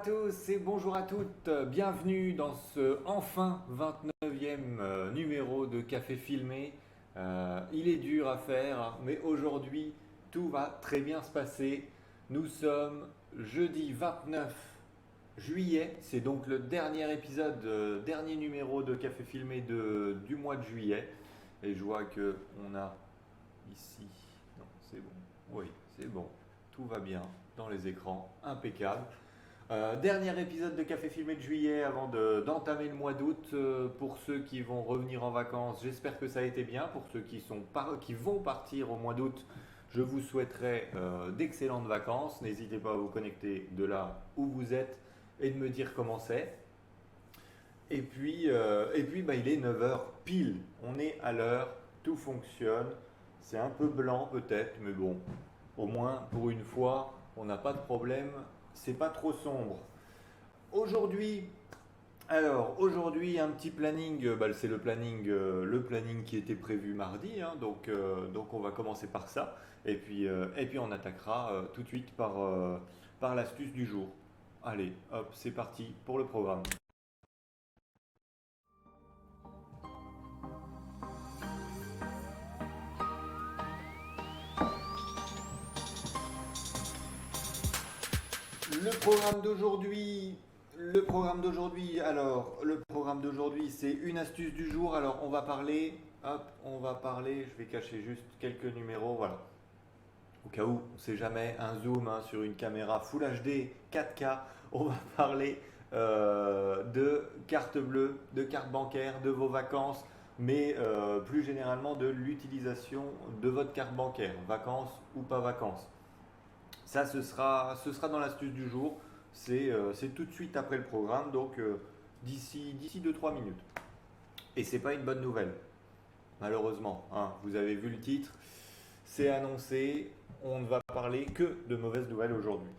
tous et bonjour à toutes, bienvenue dans ce enfin 29e numéro de Café Filmé. Il est dur à faire, mais aujourd'hui tout va très bien se passer. Nous sommes jeudi 29 juillet, c'est donc le dernier épisode, dernier numéro de Café Filmé du mois de juillet. Et je vois que on a ici, non c'est bon, oui c'est bon, tout va bien dans les écrans, impeccable. Dernier épisode de Café Filmé de juillet avant d'entamer le mois d'août. Pour ceux qui vont revenir en vacances, j'espère que ça a été bien. Pour ceux qui vont partir au mois d'août, je vous souhaiterais d'excellentes vacances. N'hésitez pas à vous connecter de là où vous êtes et de me dire comment c'est. Et puis bah, il est 9 heures pile. On est à l'heure, tout fonctionne. C'est un peu blanc peut-être, mais bon, au moins pour une fois, on n'a pas de problème. C'est pas trop sombre. Aujourd'hui, aujourd'hui un petit planning, bah, c'est le planning qui était prévu mardi, hein, donc on va commencer par ça, et puis on attaquera tout de suite par l'astuce du jour. Allez, hop, c'est parti pour le programme. Le programme d'aujourd'hui, le programme d'aujourd'hui, c'est une astuce du jour. Alors, on va parler, je vais cacher juste quelques numéros, voilà. Au cas où, on ne sait jamais, un zoom hein, sur une caméra Full HD 4K, on va parler de carte bleue, de carte bancaire, de vos vacances, mais plus généralement de l'utilisation de votre carte bancaire, vacances ou pas vacances. Ça, ce sera dans l'astuce du jour. C'est tout de suite après le programme, donc d'ici 2-3 minutes. Et c'est pas une bonne nouvelle, malheureusement, hein. Vous avez vu le titre, c'est annoncé. On ne va parler que de mauvaises nouvelles aujourd'hui.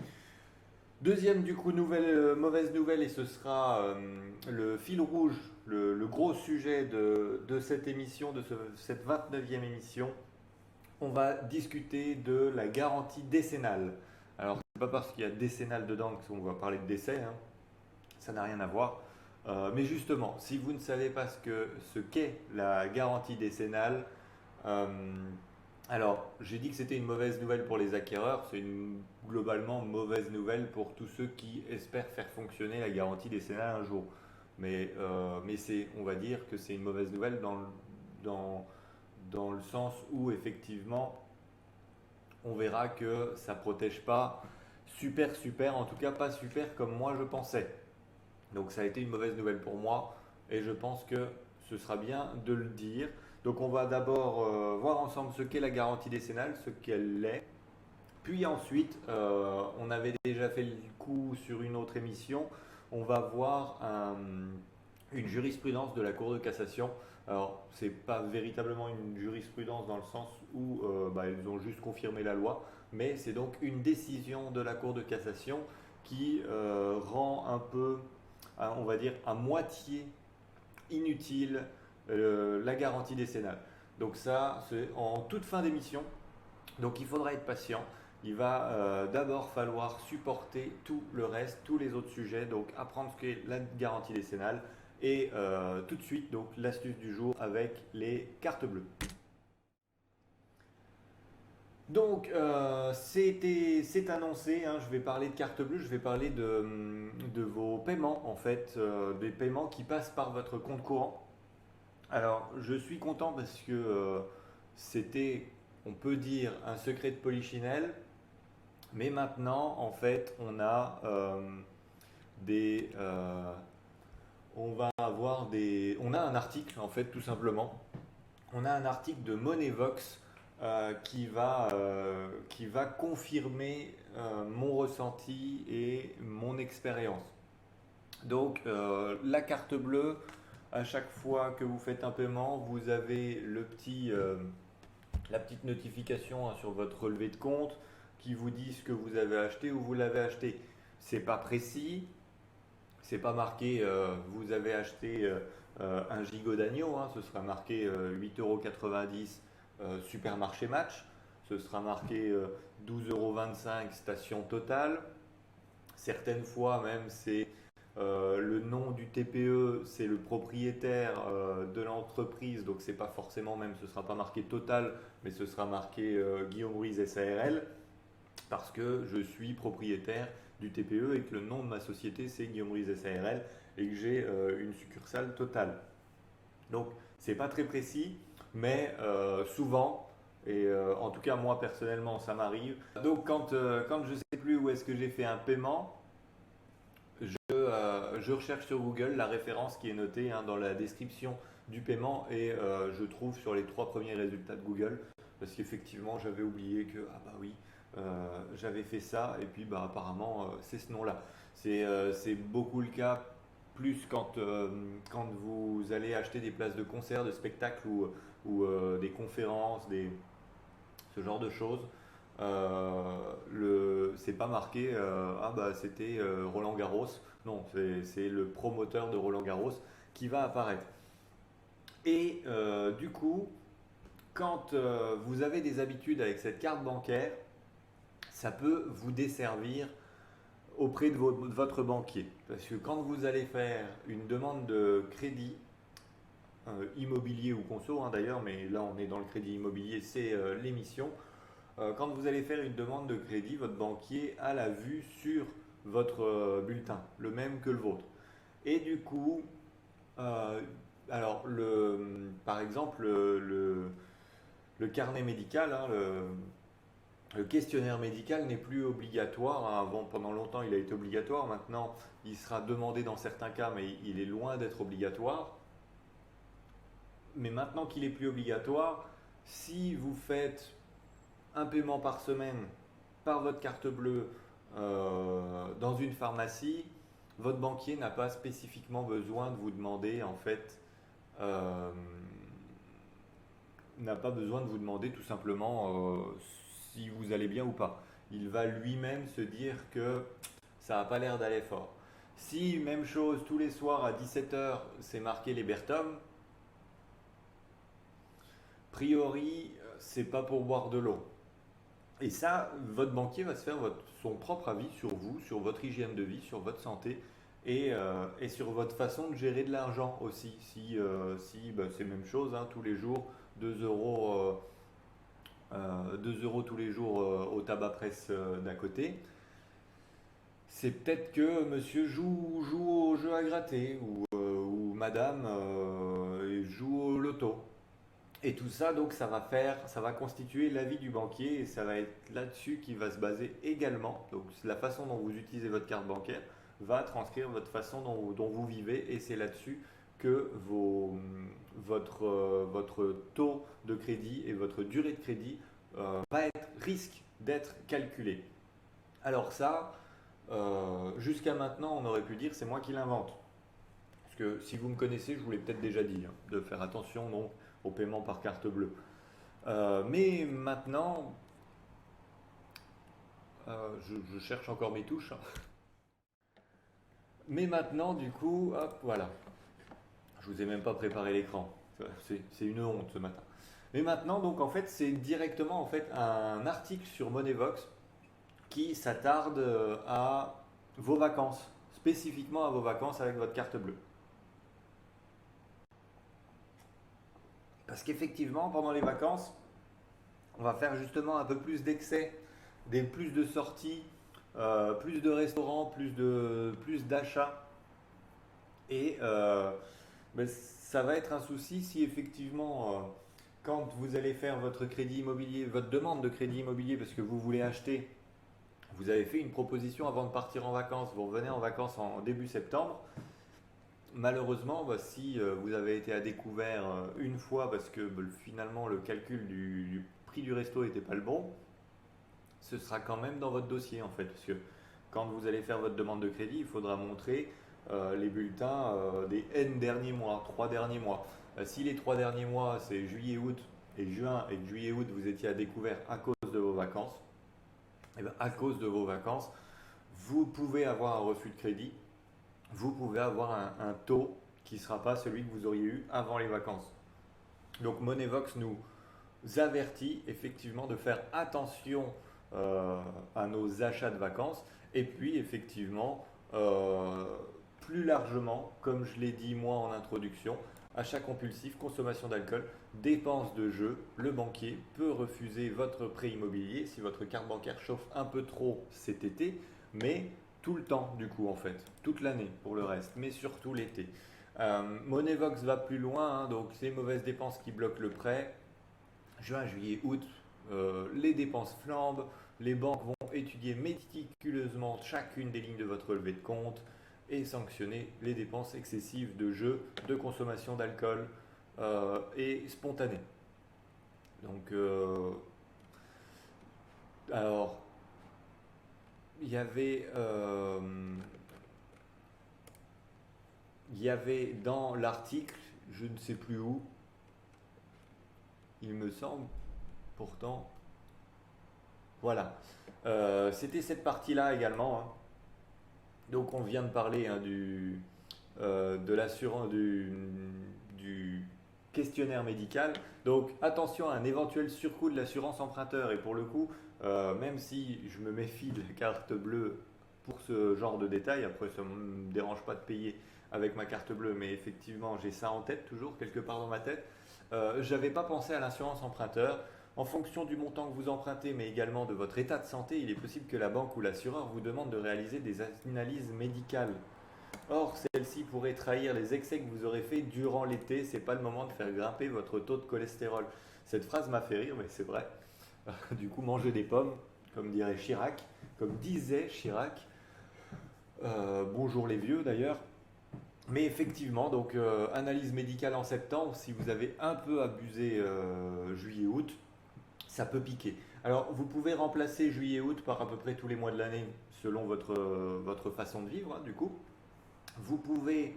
Deuxième du coup mauvaise nouvelle, et ce sera le fil rouge, le gros sujet de cette émission, cette 29e émission. On va discuter de la garantie décennale. Alors, c'est pas parce qu'il y a décennale dedans qu'on va parler de décès, hein. Ça n'a rien à voir. Mais justement, si vous ne savez pas ce qu'est la garantie décennale, euh, alors j'ai dit que c'était une mauvaise nouvelle pour les acquéreurs, c'est une globalement mauvaise nouvelle pour tous ceux qui espèrent faire fonctionner la garantie décennale un jour. Mais on va dire que c'est une mauvaise nouvelle dans, dans le sens où effectivement on verra que ça ne protège pas super, en tout cas pas super comme moi je pensais. Donc ça a été une mauvaise nouvelle pour moi et je pense que ce sera bien de le dire. Donc on va d'abord voir ensemble ce qu'est la garantie décennale, ce qu'elle est. Puis ensuite, on avait déjà fait le coup sur une autre émission, on va voir une jurisprudence de la Cour de cassation. Alors, c'est pas véritablement une jurisprudence dans le sens où bah, ils ont juste confirmé la loi, mais c'est donc une décision de la Cour de cassation qui rend un peu, on va dire, à moitié inutile la garantie décennale. Donc ça, c'est en toute fin d'émission. Donc il faudra être patient. Il va d'abord falloir supporter tout le reste, tous les autres sujets, donc apprendre ce qu'est la garantie décennale et tout de suite donc l'astuce du jour avec les cartes bleues. Donc c'est annoncé, hein, je vais parler de carte bleue, je vais parler de vos paiements en fait, des paiements qui passent par votre compte courant. Alors je suis content parce que c'était, on peut dire, un secret de polichinelle. Mais maintenant, en fait, des, on va avoir on a un article, en fait, tout simplement. On a un article de Moneyvox qui va confirmer mon ressenti et mon expérience. Donc, la carte bleue, à chaque fois que vous faites un paiement, vous avez la petite notification hein, sur votre relevé de compte qui vous dit ce que vous avez acheté ou vous l'avez acheté. C'est pas précis, c'est pas marqué vous avez acheté un gigot d'agneau, hein, ce sera marqué 8,90 € supermarché match, ce sera marqué 12,25 € station totale, Certaines fois même, c'est le nom du TPE, c'est le propriétaire de l'entreprise, donc c'est pas forcément même, ce sera pas marqué Total, mais ce sera marqué Guillaume Ruiz SARL, parce que je suis propriétaire du TPE et que le nom de ma société c'est Guillaume Ruiz SARL et que j'ai une succursale Total. Donc c'est pas très précis, mais souvent, et en tout cas moi personnellement ça m'arrive. Donc quand je sais plus où est-ce que j'ai fait un paiement, je recherche sur Google la référence qui est notée hein, dans la description du paiement et je trouve sur les trois premiers résultats de Google parce qu'effectivement j'avais oublié que ah bah oui j'avais fait ça et puis bah apparemment c'est ce nom-là. C'est beaucoup le cas plus quand vous allez acheter des places de concert, de spectacle ou des conférences, ce genre de choses. C'est pas marqué ah bah c'était Roland Garros. Non, c'est le promoteur de Roland Garros qui va apparaître. Et du coup, quand vous avez des habitudes avec cette carte bancaire, ça peut vous desservir auprès de votre banquier. Parce que quand vous allez faire une demande de crédit, immobilier ou conso hein, d'ailleurs, mais là on est dans le crédit immobilier, c'est l'émission. Quand vous allez faire une demande de crédit, votre banquier a la vue sur votre bulletin, le même que le vôtre. Et du coup, euh, alors par exemple, le carnet médical, hein, le questionnaire médical n'est plus obligatoire. Hein. Avant, pendant longtemps, il a été obligatoire. Maintenant, il sera demandé dans certains cas, mais il est loin d'être obligatoire. Mais maintenant qu'il est plus obligatoire, si vous faites un paiement par semaine par votre carte bleue dans une pharmacie, votre banquier n'a pas spécifiquement besoin de vous demander en fait n'a pas besoin de vous demander tout simplement si vous allez bien ou pas. Il va lui-même se dire que ça n'a pas l'air d'aller fort. Si, même chose, tous les soirs à 17h, c'est marqué les Bertom, priori, c'est pas pour boire de l'eau. Et ça, votre banquier va se faire son propre avis sur vous, sur votre hygiène de vie, sur votre santé et sur votre façon de gérer de l'argent aussi. Si bah, c'est la même chose, hein, tous les jours, 2 euros, 2 euros tous les jours au tabac presse d'à côté, c'est peut-être que monsieur joue au jeu à gratter ou madame joue au loto. Et tout ça, donc, ça va constituer l'avis du banquier et ça va être là-dessus qu'il va se baser également. Donc, la façon dont vous utilisez votre carte bancaire va transcrire votre façon dont vous vivez et c'est là-dessus que votre taux de crédit et votre durée de crédit risque d'être calculé. Alors ça, jusqu'à maintenant, on aurait pu dire c'est moi qui l'invente. Parce que si vous me connaissez, je vous l'ai peut-être déjà dit, hein, de faire attention donc au paiement par carte bleue. Mais maintenant, je cherche encore mes touches. Hein. Mais maintenant, du coup, hop, voilà. Je vous ai même pas préparé l'écran. C'est une honte ce matin. Mais maintenant, donc en fait, c'est directement en fait un article sur Moneyvox qui s'attarde à vos vacances, spécifiquement à vos vacances avec votre carte bleue. Parce qu'effectivement, pendant les vacances, on va faire justement un peu plus d'excès, plus de sorties, plus de restaurants, plus d'achats. Et ben, ça va être un souci si effectivement, quand vous allez faire votre crédit immobilier, votre demande de crédit immobilier parce que vous voulez acheter, vous avez fait une proposition avant de partir en vacances, vous revenez en vacances en début septembre. Malheureusement, bah, si vous avez été à découvert une fois parce que bah, finalement le calcul du prix du resto n'était pas le bon, ce sera quand même dans votre dossier en fait. Parce que quand vous allez faire votre demande de crédit, il faudra montrer les bulletins des N derniers mois, 3 derniers mois. Si les 3 derniers mois c'est juillet, août et juin, et que juillet, août vous étiez à découvert à cause de vos vacances, et bien à cause de vos vacances, vous pouvez avoir un refus de crédit, vous pouvez avoir un taux qui ne sera pas celui que vous auriez eu avant les vacances. Donc Moneyvox nous avertit effectivement de faire attention à nos achats de vacances. Et puis effectivement, plus largement, comme je l'ai dit moi en introduction, achat compulsif, consommation d'alcool, dépenses de jeu, le banquier peut refuser votre prêt immobilier si votre carte bancaire chauffe un peu trop cet été, mais tout le temps du coup en fait, toute l'année pour le reste, mais surtout l'été. Moneyvox va plus loin, hein, donc ces mauvaises dépenses qui bloquent le prêt, juin, juillet, août, les dépenses flambent, les banques vont étudier méticuleusement chacune des lignes de votre relevé de compte et sanctionner les dépenses excessives de jeu, de consommation d'alcool et spontanée. Donc, alors, il y avait, il y avait dans l'article, je ne sais plus où, il me semble, pourtant, voilà. C'était cette partie-là également, hein. Donc on vient de parler hein, de l'assurance du questionnaire médical. Donc attention à un éventuel surcoût de l'assurance emprunteur. Et pour le coup, même si je me méfie de la carte bleue pour ce genre de détails, après ça ne me dérange pas de payer avec ma carte bleue, mais effectivement j'ai ça en tête toujours quelque part dans ma tête. J'avais pas pensé à l'assurance emprunteur. En fonction du montant que vous empruntez, mais également de votre état de santé, il est possible que la banque ou l'assureur vous demande de réaliser des analyses médicales. Or, celles-ci pourraient trahir les excès que vous aurez fait durant l'été. C'est pas le moment de faire grimper votre taux de cholestérol. Cette phrase m'a fait rire, mais c'est vrai. Du coup, mangez des pommes, comme dirait Chirac, comme disait Chirac. Bonjour les vieux d'ailleurs. Mais effectivement, donc analyse médicale en septembre, si vous avez un peu abusé juillet-août, ça peut piquer. Alors, vous pouvez remplacer juillet-août par à peu près tous les mois de l'année, selon votre façon de vivre, hein, du coup. Vous pouvez,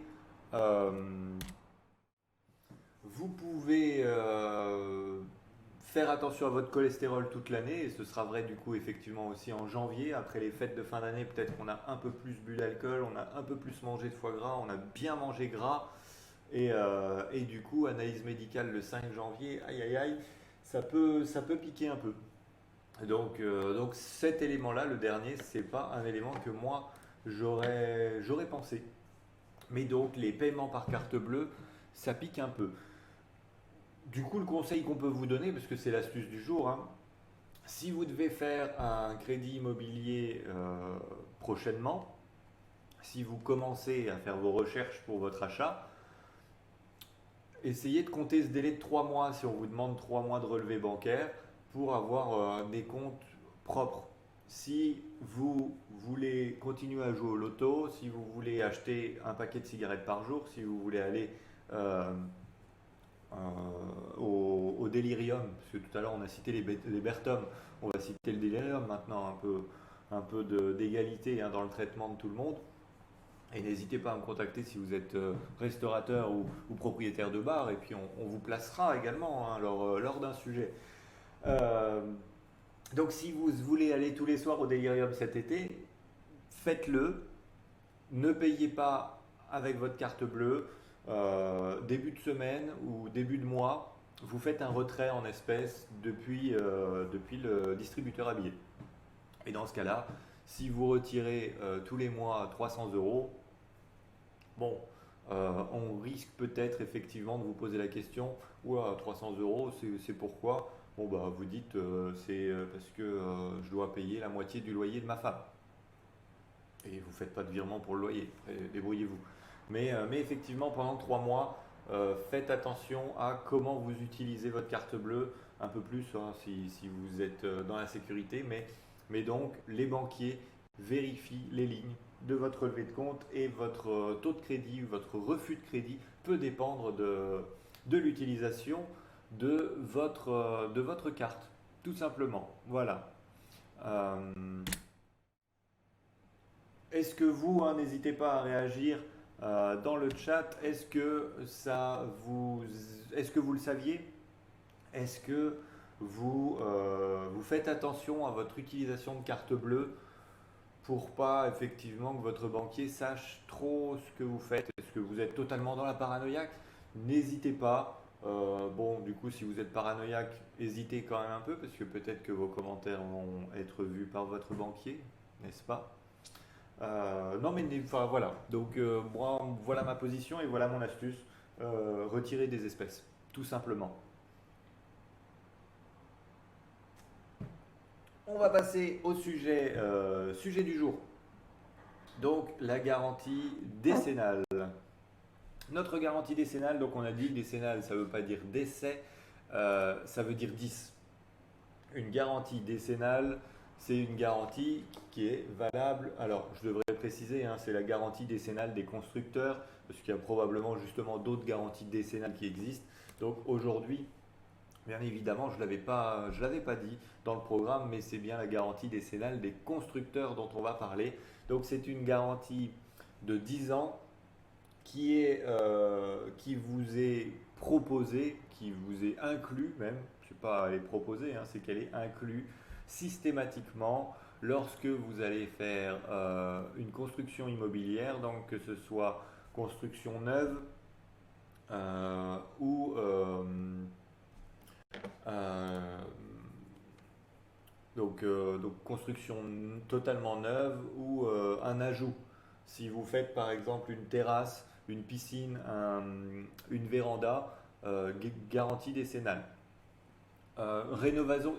euh, vous pouvez faire attention à votre cholestérol toute l'année, et ce sera vrai du coup effectivement aussi en janvier, après les fêtes de fin d'année, peut-être qu'on a un peu plus bu d'alcool, on a un peu plus mangé de foie gras, on a bien mangé gras, et du coup, analyse médicale le 5 janvier, aïe aïe aïe, ça peut piquer un peu. Donc cet élément-là, le dernier, c'est pas un élément que moi j'aurais pensé. Mais donc les paiements par carte bleue, ça pique un peu. Du coup, le conseil qu'on peut vous donner, parce que c'est l'astuce du jour, hein, si vous devez faire un crédit immobilier prochainement, si vous commencez à faire vos recherches pour votre achat, essayez de compter ce délai de 3 mois si on vous demande 3 mois de relevé bancaire pour avoir des comptes propres. Si vous voulez continuer à jouer au loto, si vous voulez acheter un paquet de cigarettes par jour, si vous voulez aller euh, au délirium, parce que tout à l'heure on a cité les Bertom, on va citer le délirium maintenant, un peu d'égalité hein, dans le traitement de tout le monde. Et n'hésitez pas à me contacter si vous êtes restaurateur ou propriétaire de bar, et puis on vous placera également hein, lors d'un sujet. Euh, donc si vous voulez aller tous les soirs au Delirium cet été, faites-le. Ne payez pas avec votre carte bleue. Début de semaine ou début de mois, vous faites un retrait en espèces depuis le distributeur à billets. Et dans ce cas-là, si vous retirez tous les mois 300 euros, bon, on risque peut-être effectivement de vous poser la question, ouah, 300 euros, c'est pourquoi? Bon, bah, vous dites, c'est parce que je dois payer la moitié du loyer de ma femme. Et vous ne faites pas de virement pour le loyer, débrouillez-vous. Mais effectivement, pendant 3 mois, faites attention à comment vous utilisez votre carte bleue, un peu plus hein, si vous êtes dans la sécurité. Mais donc, les banquiers vérifient les lignes de votre relevé de compte et votre taux de crédit ou votre refus de crédit peut dépendre de l'utilisation de votre carte, tout simplement. Voilà. Euh, Est-ce que vous, hein, n'hésitez pas à réagir dans le chat, est-ce que vous le saviez? Est-ce que vous faites attention à votre utilisation de carte bleue pour pas effectivement que votre banquier sache trop ce que vous faites? Est-ce que vous êtes totalement dans la paranoïaque? N'hésitez pas. Bon, du coup, si vous êtes paranoïaque, hésitez quand même un peu parce que peut-être que vos commentaires vont être vus par votre banquier, n'est-ce pas? Non, mais enfin, voilà. Donc, moi, voilà ma position et voilà mon astuce. Retirer des espèces, tout simplement. On va passer au sujet du jour. Donc, la garantie décennale. Notre garantie décennale, donc on a dit décennale, ça ne veut pas dire décès, ça veut dire 10. Une garantie décennale, c'est une garantie qui est valable. Alors, je devrais préciser, hein, c'est la garantie décennale des constructeurs, parce qu'il y a probablement justement d'autres garanties décennales qui existent. Donc aujourd'hui, bien évidemment, je l'avais pas dit dans le programme, mais c'est bien la garantie décennale des constructeurs dont on va parler. Donc c'est une garantie de 10 ans qui vous est proposée, qui vous est inclus même, je ne sais pas, elle est proposée, hein, c'est qu'elle est inclue systématiquement lorsque vous allez faire une construction immobilière, donc que ce soit construction neuve ou euh, donc construction totalement neuve ou un ajout. Si vous faites par exemple une terrasse, une piscine, une véranda, garantie décennale. Rénovation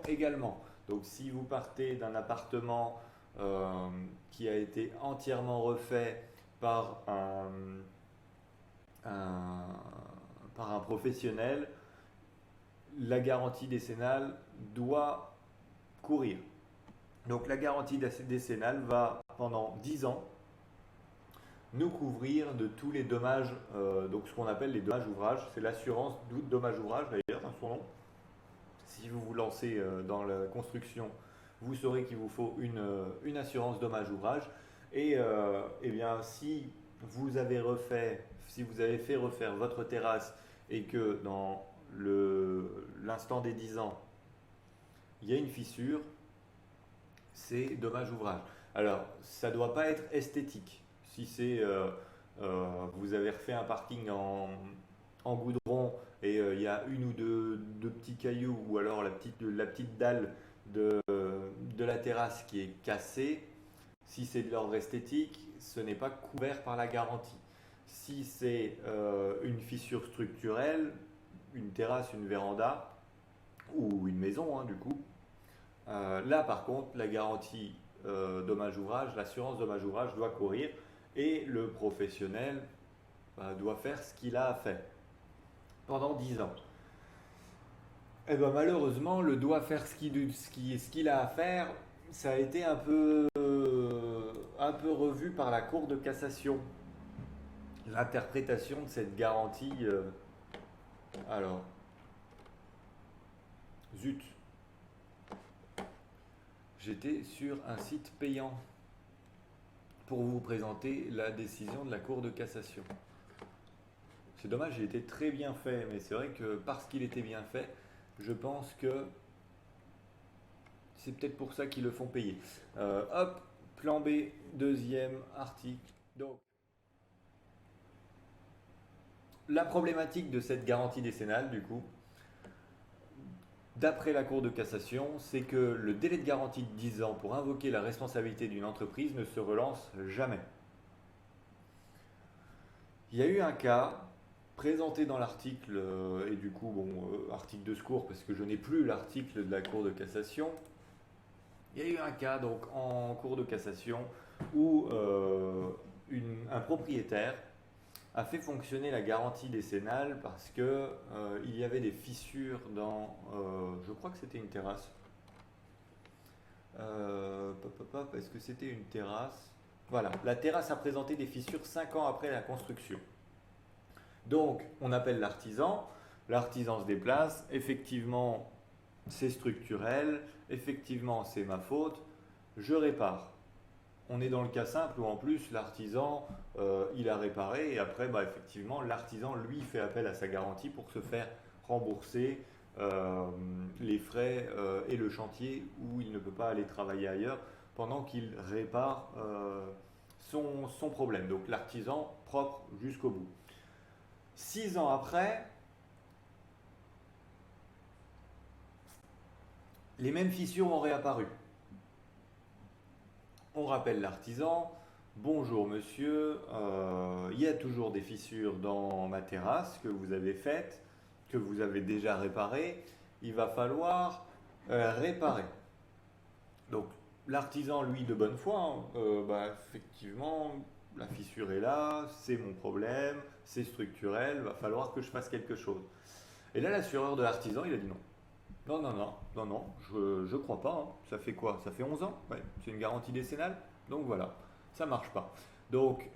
également. Donc si vous partez d'un appartement qui a été entièrement refait par un, par un professionnel, la garantie décennale doit courir. Donc la garantie décennale va pendant 10 ans nous couvrir de tous les dommages, donc ce qu'on appelle les dommages ouvrages, c'est l'assurance dommages ouvrages d'ailleurs, dans son nom. Si vous vous lancez dans la construction, vous saurez qu'il vous faut une assurance dommages ouvrages. Et eh bien, si vous avez fait refaire votre terrasse et que dans l'instant des 10 ans, il y a une fissure, c'est dommage ouvrage. Alors, ça ne doit pas être esthétique. Si c'est vous avez refait un parking en goudron et il y a une ou deux petits cailloux ou alors la petite dalle de la terrasse qui est cassée, si c'est de l'ordre esthétique, ce n'est pas couvert par la garantie. Si c'est une fissure structurelle, une terrasse, une véranda ou une maison, hein, du coup, là, par contre, la garantie dommage ouvrage, l'assurance dommage ouvrage doit courir et le professionnel doit faire ce qu'il a à faire pendant 10 ans. Et ben, malheureusement, le doit faire ce qu'il a à faire, ça a été un peu revu par la Cour de cassation. L'interprétation de cette garantie. Alors, zut, j'étais sur un site payant pour vous présenter la décision de la Cour de cassation. C'est dommage, il était très bien fait, mais c'est vrai que parce qu'il était bien fait, je pense que c'est peut-être pour ça qu'ils le font payer. Hop, plan B, deuxième article. Donc, la problématique de cette garantie décennale, du coup, d'après la Cour de cassation, c'est que le délai de garantie de 10 ans pour invoquer la responsabilité d'une entreprise ne se relance jamais. Il y a eu un cas présenté dans l'article, et du coup, bon, article de secours, parce que je n'ai plus l'article de la Cour de cassation. Il y a eu un cas donc en Cour de cassation où un propriétaire a fait fonctionner la garantie décennale parce que il y avait des fissures dans, je crois que c'était une terrasse. Est-ce que c'était une terrasse? Voilà, la terrasse a présenté des fissures 5 ans après la construction. Donc, on appelle l'artisan, l'artisan se déplace, effectivement, c'est structurel, effectivement, c'est ma faute, je répare. On est dans le cas simple où en plus l'artisan il a réparé et après effectivement l'artisan lui fait appel à sa garantie pour se faire rembourser les frais et le chantier où il ne peut pas aller travailler ailleurs pendant qu'il répare son problème. Donc l'artisan propre jusqu'au bout. 6 ans après, les mêmes fissures ont réapparu. On rappelle l'artisan. Bonjour monsieur, il y a toujours des fissures dans ma terrasse que vous avez faites, que vous avez déjà réparées. Il va falloir réparer. Donc l'artisan, lui, de bonne foi, effectivement, la fissure est là, c'est mon problème, c'est structurel, va falloir que je fasse quelque chose. Et là, l'assureur de l'artisan, il a dit non. Non, je crois pas, hein. Ça fait quoi? Ça fait 11 ans? Ouais, c'est une garantie décennale. Donc voilà, ça marche pas. Donc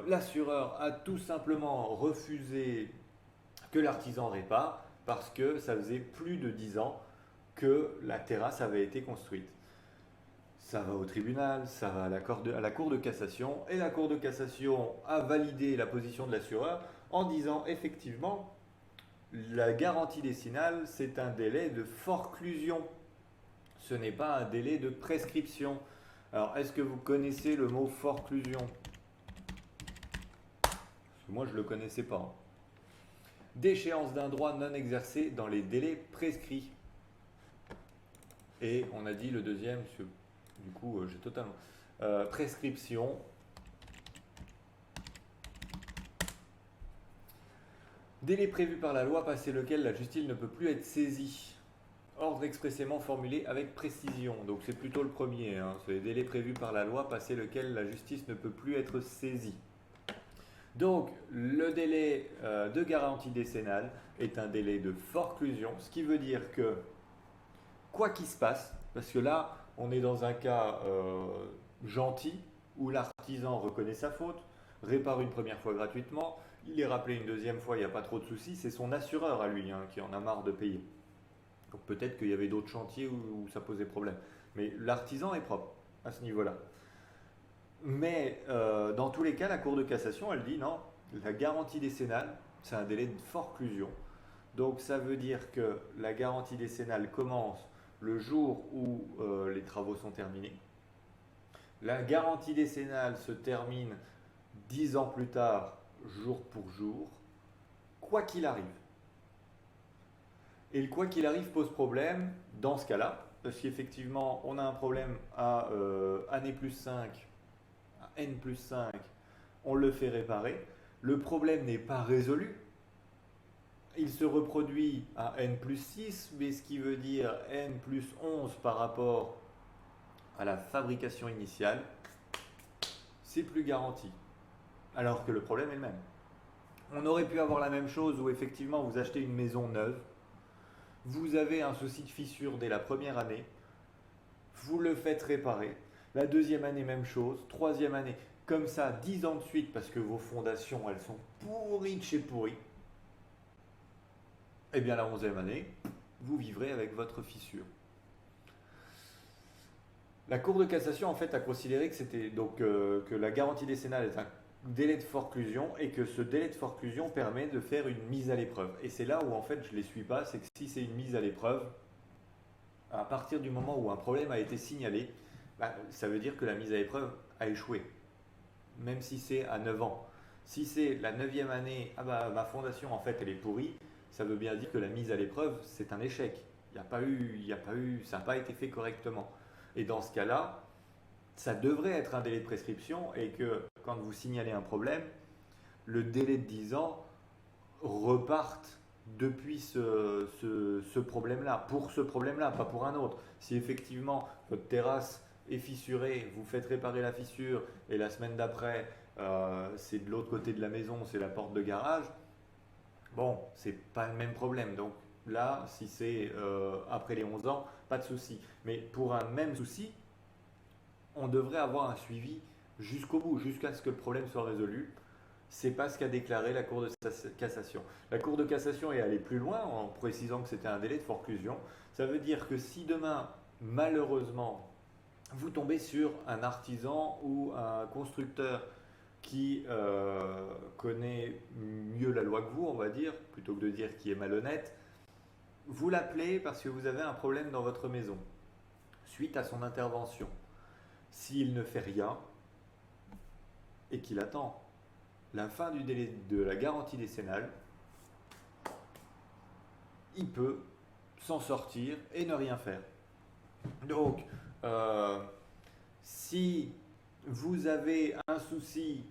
l'assureur a tout simplement refusé que l'artisan répare parce que ça faisait plus de 10 ans que la terrasse avait été construite. Ça va au tribunal, ça va à la Cour de cassation, et la Cour de cassation a validé la position de l'assureur en disant effectivement la garantie décennale, c'est un délai de forclusion. Ce n'est pas un délai de prescription. Alors, est-ce que vous connaissez le mot forclusion? Parce que moi, je ne le connaissais pas, hein. Déchéance d'un droit non exercé dans les délais prescrits. Et on a dit le deuxième, parce que du coup, j'ai totalement... prescription. Délai prévu par la loi passé lequel la justice ne peut plus être saisie. Ordre expressément formulé avec précision. Donc c'est plutôt le premier, hein. C'est les délais prévus par la loi passé lequel la justice ne peut plus être saisie. Donc le délai de garantie décennale est un délai de forclusion, ce qui veut dire que quoi qu'il se passe, parce que là on est dans un cas gentil où l'artisan reconnaît sa faute, répare une première fois gratuitement, il est rappelé une deuxième fois, il n'y a pas trop de soucis, c'est son assureur à lui, hein, qui en a marre de payer. Donc peut-être qu'il y avait d'autres chantiers où ça posait problème. Mais l'artisan est propre à ce niveau-là. Mais dans tous les cas, la Cour de cassation, elle dit non, la garantie décennale, c'est un délai de forclusion. Donc ça veut dire que la garantie décennale commence le jour où les travaux sont terminés. La garantie décennale se termine 10 ans plus tard, jour pour jour, quoi qu'il arrive. Et le quoi qu'il arrive pose problème dans ce cas-là, parce qu'effectivement, on a un problème à année plus 5, à n plus 5, on le fait réparer. Le problème n'est pas résolu. Il se reproduit à n plus 6, mais ce qui veut dire n plus 11 par rapport à la fabrication initiale, c'est plus garanti. Alors que le problème est le même. On aurait pu avoir la même chose où effectivement vous achetez une maison neuve, vous avez un souci de fissure dès la première année, vous le faites réparer, la deuxième année même chose, troisième année, comme ça 10 ans de suite parce que vos fondations elles sont pourries de chez pourries, et bien la 11e année, vous vivrez avec votre fissure. La Cour de cassation en fait a considéré que c'était donc que la garantie décennale est un délai de forclusion et que ce délai de forclusion permet de faire une mise à l'épreuve. Et c'est là où en fait je ne les suis pas, c'est que si c'est une mise à l'épreuve, à partir du moment où un problème a été signalé, ça veut dire que la mise à l'épreuve a échoué, même si c'est à 9 ans. Si c'est la 9e année, ma fondation en fait elle est pourrie, ça veut bien dire que la mise à l'épreuve c'est un échec. Ça n'a pas été fait correctement. Et dans ce cas-là, ça devrait être un délai de prescription et que quand vous signalez un problème, le délai de 10 ans reparte depuis ce problème-là, pour ce problème-là, pas pour un autre. Si effectivement votre terrasse est fissurée, vous faites réparer la fissure et la semaine d'après, c'est de l'autre côté de la maison, c'est la porte de garage, bon, c'est pas le même problème. Donc là, si c'est après les 11 ans, pas de souci. Mais pour un même souci, on devrait avoir un suivi jusqu'au bout, jusqu'à ce que le problème soit résolu. C'est pas ce qu'a déclaré la Cour de cassation. La Cour de cassation est allée plus loin en précisant que c'était un délai de forclusion. Ça veut dire que si demain, malheureusement, vous tombez sur un artisan ou un constructeur qui connaît mieux la loi que vous, on va dire, plutôt que de dire qui est malhonnête, vous l'appelez parce que vous avez un problème dans votre maison, suite à son intervention. S'il ne fait rien et qu'il attend la fin du délai de la garantie décennale, il peut s'en sortir et ne rien faire. Donc, euh, si vous avez un souci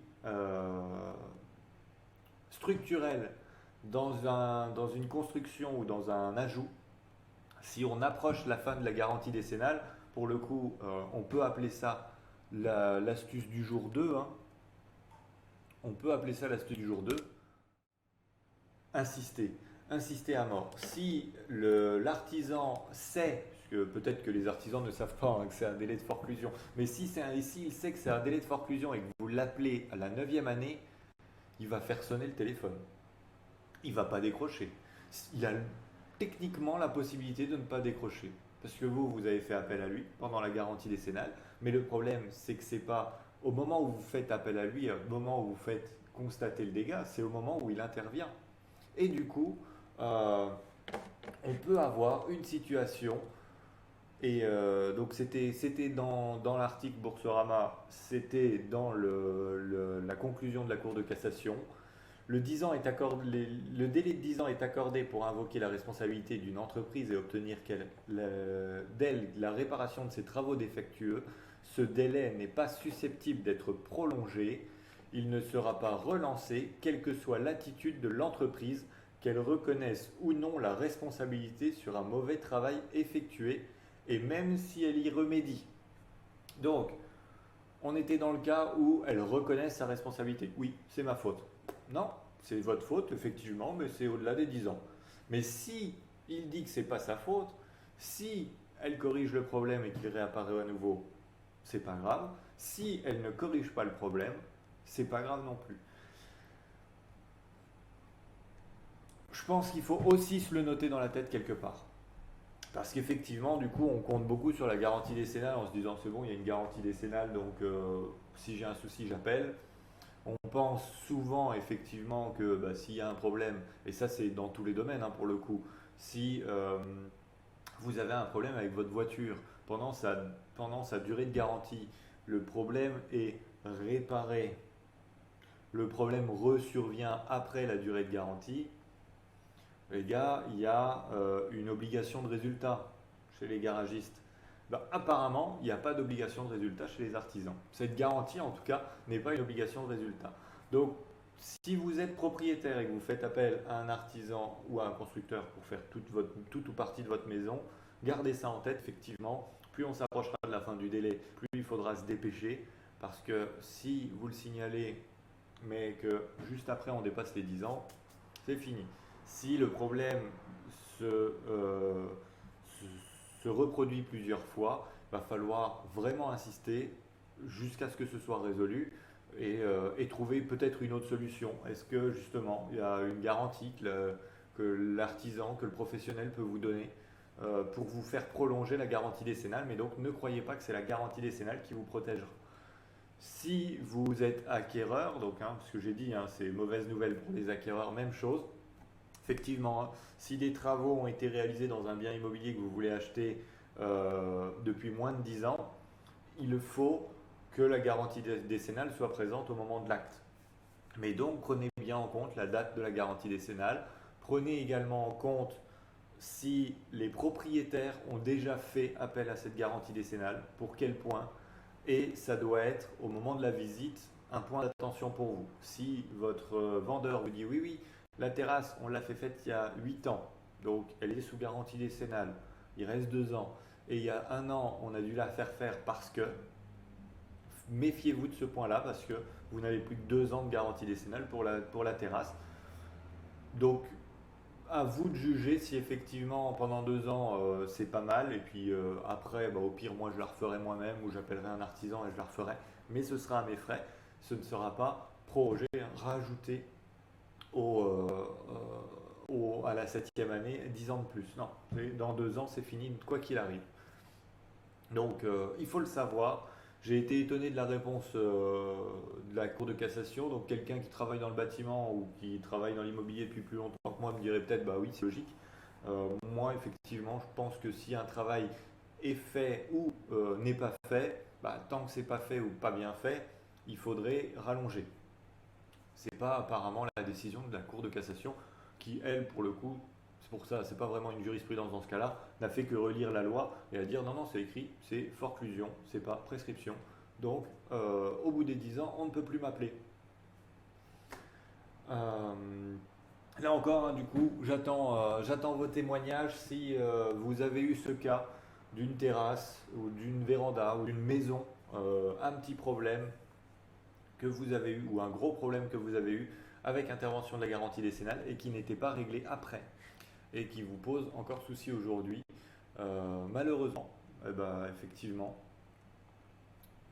structurel dans une construction ou dans un ajout, si on approche la fin de la garantie décennale, pour le coup, on peut appeler ça l'astuce du jour 2, hein. On peut appeler ça l'astuce du jour 2. Insister. Insister à mort. Si l'artisan sait, parce que peut-être que les artisans ne savent pas hein, que c'est un délai de forclusion, mais s'il sait que c'est un délai de forclusion et que vous l'appelez à la 9e année, il va faire sonner le téléphone. Il va pas décrocher. Il a techniquement la possibilité de ne pas décrocher. Parce que vous avez fait appel à lui pendant la garantie décennale. Mais le problème, c'est que c'est pas au moment où vous faites appel à lui, au moment où vous faites constater le dégât, c'est au moment où il intervient. Et du coup, euh, on peut avoir une situation, et donc c'était dans l'article Boursorama, c'était dans la conclusion de la Cour de cassation. Le délai de 10 ans est accordé pour invoquer la responsabilité d'une entreprise et obtenir d'elle la réparation de ses travaux défectueux. Ce délai n'est pas susceptible d'être prolongé. Il ne sera pas relancé, quelle que soit l'attitude de l'entreprise, qu'elle reconnaisse ou non la responsabilité sur un mauvais travail effectué, et même si elle y remédie. Donc, on était dans le cas où elle reconnaît sa responsabilité. Oui, c'est ma faute. Non, c'est votre faute, effectivement, mais c'est au-delà des 10 ans. Mais si il dit que c'est pas sa faute, si elle corrige le problème et qu'il réapparaît à nouveau, c'est pas grave. Si elle ne corrige pas le problème, c'est pas grave non plus. Je pense qu'il faut aussi se le noter dans la tête quelque part. Parce qu'effectivement, du coup, on compte beaucoup sur la garantie décennale en se disant c'est bon, il y a une garantie décennale, donc si j'ai un souci, j'appelle. On pense souvent effectivement que bah, s'il y a un problème, et ça c'est dans tous les domaines hein, pour le coup, si vous avez un problème avec votre voiture pendant sa durée de garantie, le problème est réparé, le problème resurvient après la durée de garantie, les gars, il y a une obligation de résultat chez les garagistes. Bah, apparemment, il n'y a pas d'obligation de résultat chez les artisans. Cette garantie, en tout cas, n'est pas une obligation de résultat. Donc, si vous êtes propriétaire et que vous faites appel à un artisan ou à un constructeur pour faire toute ou partie de votre maison, gardez ça en tête, effectivement. Plus on s'approchera de la fin du délai, plus il faudra se dépêcher. Parce que si vous le signalez, mais que juste après on dépasse les 10 ans, c'est fini. Si le problème se, euh, se reproduit plusieurs fois, il va falloir vraiment insister jusqu'à ce que ce soit résolu et trouver peut-être une autre solution. Est-ce que justement il y a une garantie que l'artisan, que le professionnel peut vous donner pour vous faire prolonger la garantie décennale, mais donc ne croyez pas que c'est la garantie décennale qui vous protégera. Si vous êtes acquéreur, donc ce que j'ai dit, hein, c'est mauvaise nouvelle pour les acquéreurs, même chose. Effectivement, hein, si des travaux ont été réalisés dans un bien immobilier que vous voulez acheter depuis moins de 10 ans, il faut que la garantie décennale soit présente au moment de l'acte. Mais donc, prenez bien en compte la date de la garantie décennale. Prenez également en compte si les propriétaires ont déjà fait appel à cette garantie décennale, pour quel point. Et ça doit être, au moment de la visite, un point d'attention pour vous. Si votre vendeur vous dit oui, oui, la terrasse, on l'a fait faite il y a 8 ans, donc elle est sous garantie décennale, il reste 2 ans, et il y a 1 an, on a dû la faire parce que, méfiez-vous de ce point-là, parce que vous n'avez plus que 2 ans de garantie décennale pour la terrasse. Donc, à vous de juger si effectivement pendant 2 ans c'est pas mal et puis après bah, au pire moi je la referai moi-même ou j'appellerai un artisan et je la referai mais ce sera à mes frais, ce ne sera pas prorogé, rajouté à la 7e année 10 ans de plus. Non, dans 2 ans c'est fini quoi qu'il arrive. Donc il faut le savoir. J'ai été étonné de la réponse de la Cour de cassation. Donc quelqu'un qui travaille dans le bâtiment ou qui travaille dans l'immobilier depuis plus longtemps que moi me dirait peut-être bah oui c'est logique. Moi effectivement je pense que si un travail est fait ou n'est pas fait, bah, tant que c'est pas fait ou pas bien fait, il faudrait rallonger. C'est pas apparemment la décision de la Cour de cassation qui elle pour le coup pour ça, c'est pas vraiment une jurisprudence dans ce cas-là, n'a fait que relire la loi et à dire non, non, c'est écrit, c'est forclusion, c'est pas prescription. Donc, au bout des 10 ans, on ne peut plus m'appeler. Euh, Là encore, hein, du coup, j'attends vos témoignages si vous avez eu ce cas d'une terrasse ou d'une véranda ou d'une maison, un petit problème que vous avez eu ou un gros problème que vous avez eu avec intervention de la garantie décennale et qui n'était pas réglé après et qui vous pose encore souci aujourd'hui. Malheureusement, eh ben, effectivement,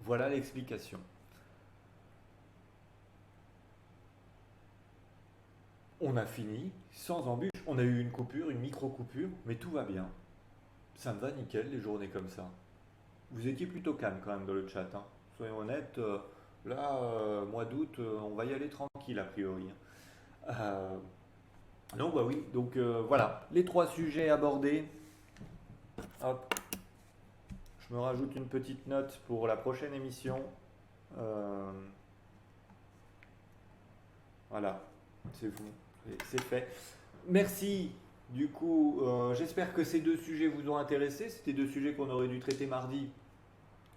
voilà l'explication. On a fini sans embûche. On a eu une coupure, une micro-coupure, mais tout va bien. Ça me va nickel les journées comme ça. Vous étiez plutôt calme quand même dans le chat, hein. Soyons honnêtes, là, mois d'août, on va y aller tranquille a priori, hein. Donc bah oui, donc voilà, les trois sujets abordés. Hop, je me rajoute une petite note pour la prochaine émission. Euh, voilà, c'est vous, c'est fait. Merci. Du coup, j'espère que ces deux sujets vous ont intéressé. C'était deux sujets qu'on aurait dû traiter mardi,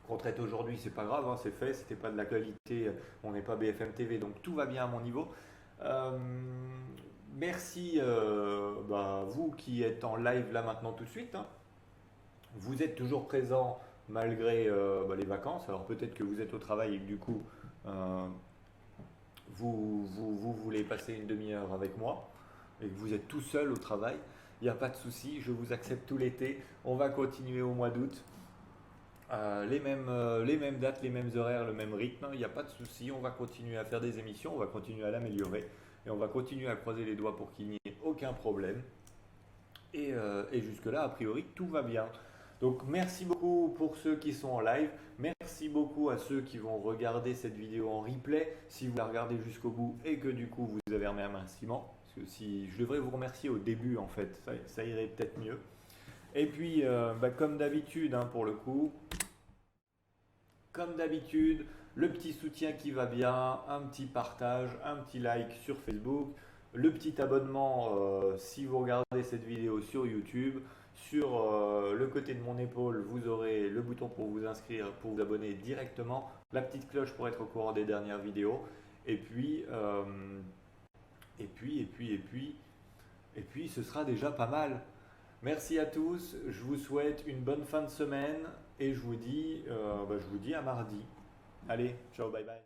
qu'on traite aujourd'hui, c'est pas grave, hein, c'est fait, c'était pas de la qualité, on n'est pas BFM TV, donc tout va bien à mon niveau. Euh, Merci, vous qui êtes en live là maintenant tout de suite, hein. Vous êtes toujours présent malgré les vacances, alors peut-être que vous êtes au travail et que du coup euh, vous voulez passer une demi-heure avec moi et que vous êtes tout seul au travail, il n'y a pas de souci, je vous accepte tout l'été, on va continuer au mois d'août. Les mêmes dates, les mêmes horaires, le même rythme, il n'y a pas de souci, on va continuer à faire des émissions, on va continuer à l'améliorer et on va continuer à croiser les doigts pour qu'il n'y ait aucun problème. Et jusque-là, a priori, tout va bien. Donc merci beaucoup pour ceux qui sont en live, merci beaucoup à ceux qui vont regarder cette vidéo en replay, si vous la regardez jusqu'au bout et que du coup vous avez un remerciement, parce que si je devrais vous remercier au début en fait, ça irait peut-être mieux. Et puis comme d'habitude pour le coup, comme d'habitude, le petit soutien qui va bien, un petit partage, un petit like sur Facebook, le petit abonnement si vous regardez cette vidéo sur YouTube. Sur le côté de mon épaule, vous aurez le bouton pour vous inscrire, pour vous abonner directement, la petite cloche pour être au courant des dernières vidéos. Et puis, ce sera déjà pas mal. Merci à tous, je vous souhaite une bonne fin de semaine et je vous dis à mardi. Allez, ciao, bye bye.